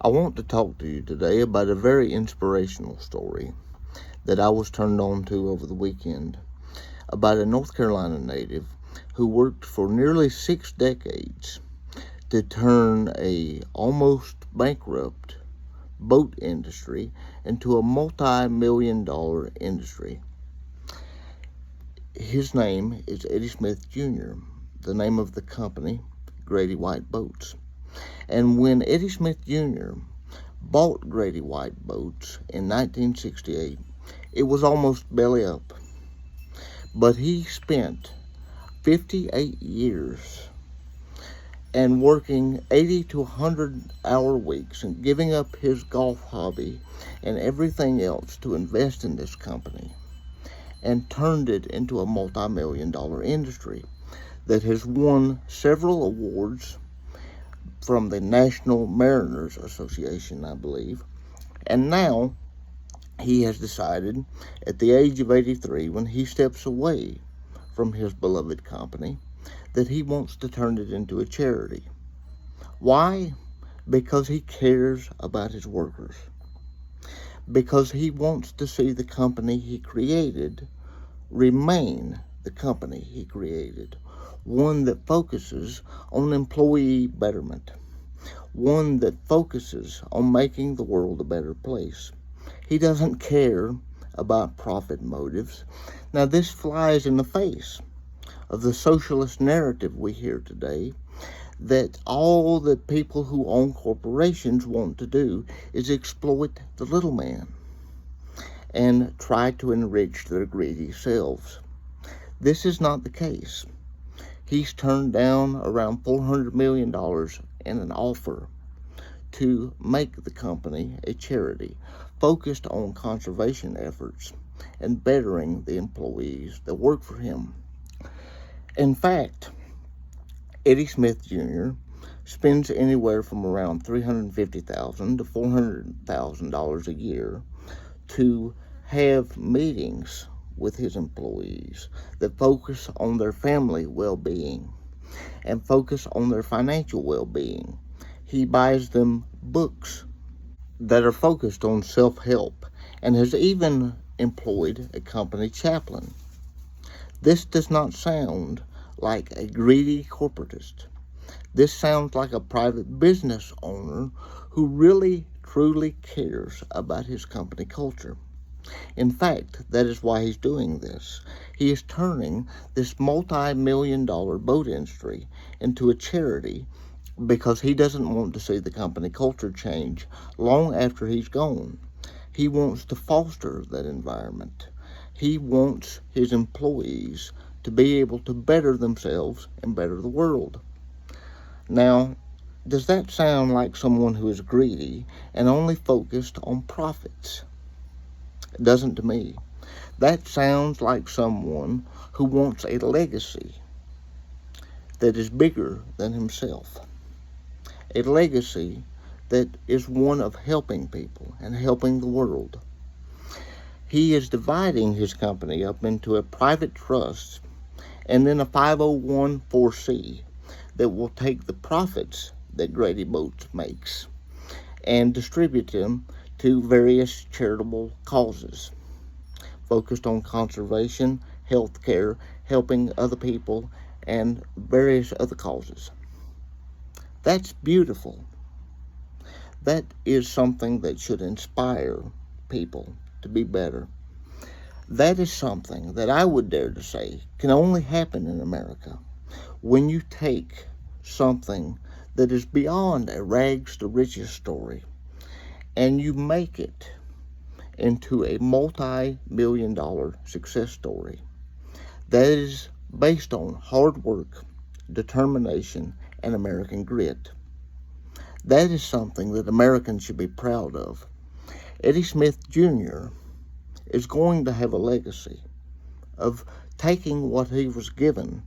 I want to talk to you today about a very inspirational story that I was turned on to over the weekend about a North Carolina native who worked for nearly 6 decades to turn a almost bankrupt boat industry into a multi-million-dollar industry. His name is Eddie Smith Jr., the name of the company, Grady-White Boats. And when Eddie Smith Jr. bought Grady-White Boats in 1968, it was almost belly up. But he spent 58 years and working 80 to 100-hour weeks and giving up his golf hobby and everything else to invest in this company, and turned it into a multi-million-dollar industry that has won several awards from the National Mariners Association, I believe. And now he has decided at the age of 83, when he steps away from his beloved company, that he wants to turn it into a charity. Why? Because he cares about his workers. Because he wants to see the company he created remain the company he created. One that focuses on employee betterment. One that focuses on making the world a better place. He doesn't care about profit motives. Now, this flies in the face of the socialist narrative we hear today, that all the people who own corporations want to do is exploit the little man and try to enrich their greedy selves. This is not the case. He's turned down around $400 million in an offer to make the company a charity focused on conservation efforts and bettering the employees that work for him. In fact, Eddie Smith Jr. spends anywhere from around $350,000 to $400,000 a year to have meetings with his employees that focus on their family well-being and focus on their financial well-being. He buys them books that are focused on self-help and has even employed a company chaplain. This does not sound like a greedy corporatist. This sounds like a private business owner who really, truly cares about his company culture. In fact, that is why he's doing this. He is turning this multi-million-dollar boat industry into a charity because he doesn't want to see the company culture change long after he's gone. He wants to foster that environment. He wants his employees to be able to better themselves and better the world. Now, does that sound like someone who is greedy and only focused on profits? It doesn't to me. That sounds like someone who wants a legacy that is bigger than himself. A legacy that is one of helping people and helping the world. He is dividing his company up into a private trust and then a 501(c) that will take the profits that Grady Boats makes and distribute them to various charitable causes focused on conservation, health care, helping other people, and various other causes. That's beautiful. That is something that should inspire people to be better. That is something that I would dare to say can only happen in America when you take something that is beyond a rags to riches story and you make it into a multi-million-dollar success story that is based on hard work, determination, and American grit. That is something that Americans should be proud of. Eddie Smith Jr. is going to have a legacy of taking what he was given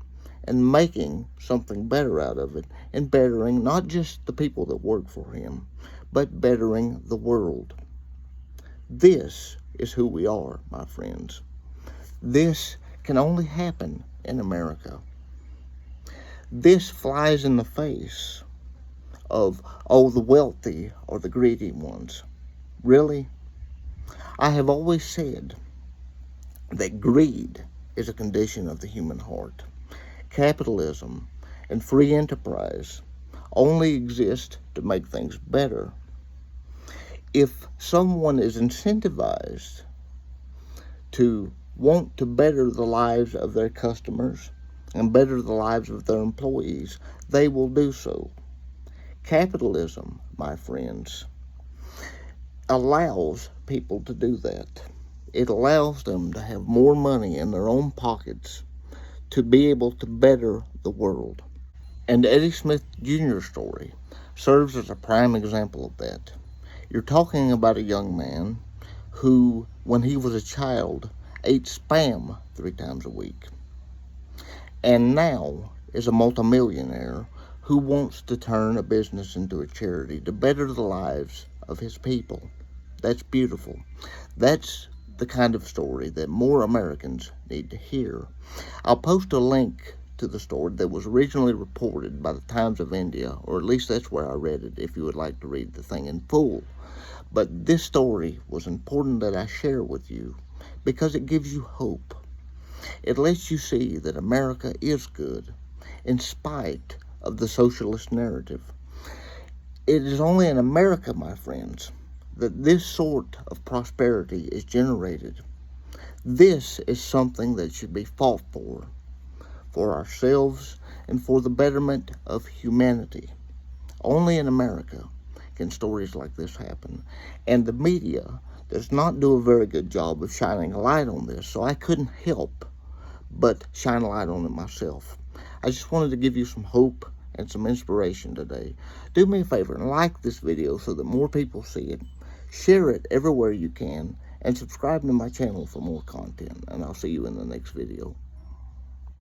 and making something better out of it and bettering not just the people that work for him, but bettering the world. This is who we are, my friends. This can only happen in America. This flies in the face of, oh, the wealthy or the greedy ones. Really? I have always said that greed is a condition of the human heart. Capitalism and free enterprise only exist to make things better. If someone is incentivized to want to better the lives of their customers and better the lives of their employees, they will do so. Capitalism, my friends, allows people to do that. It allows them to have more money in their own pockets to be able to better the world. And Eddie Smith Jr.'s story serves as a prime example of that. You're talking about a young man who, when he was a child, ate Spam 3 times a week, and now is a multimillionaire who wants to turn a business into a charity to better the lives of his people. That's beautiful. That's the kind of story that more Americans need to hear. I'll post a link to the story that was originally reported by the Times of India, or at least that's where I read it, if you would like to read the thing in full. But this story was important that I share with you because it gives you hope. It lets you see that America is good in spite of the socialist narrative. It is only in America, my friends, that this sort of prosperity is generated. This is something that should be fought for ourselves and for the betterment of humanity. Only in America can stories like this happen. And the media does not do a very good job of shining a light on this, so I couldn't help but shine a light on it myself. I just wanted to give you some hope and some inspiration today. Do me a favor and like this video so that more people see it. Share it everywhere you can, and subscribe to my channel for more content, and I'll see you in the next video.